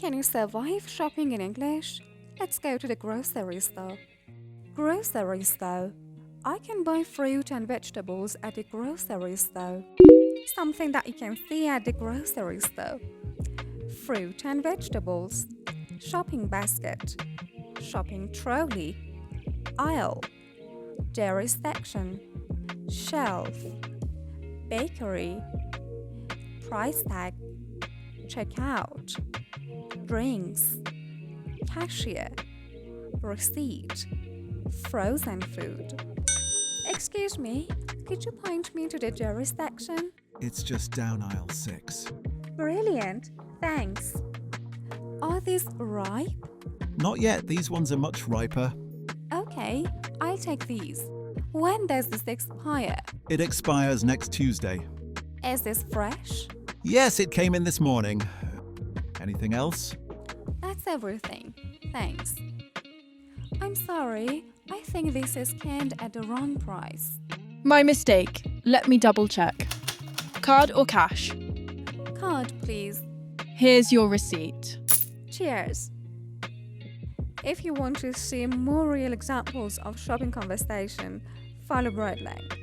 Can you survive shopping in English? Let's go to the grocery store. Grocery store. I can buy fruit and vegetables at the grocery store. Something that you can see at the grocery store. Fruit and vegetables. Shopping basket. Shopping trolley. Aisle. Dairy section. Shelf. Bakery. Price tag. Checkout. Drinks. Cashier. Receipt. Frozen food. Excuse me, could you point me to the dairy section? It's just down aisle 6. Brilliant, thanks. Are these ripe? Not yet, these ones are much riper. Okay, I'll take these. When does this expire? It expires next Tuesday. Is this fresh? Yes, it came in this morning. Anything else? That's everything, thanks. I'm sorry, I think this is canned at the wrong price. My mistake. Let me double check. Card or cash? Card, please. Here's your receipt. Cheers. If you want to see more real examples of shopping conversation, follow Brightlang.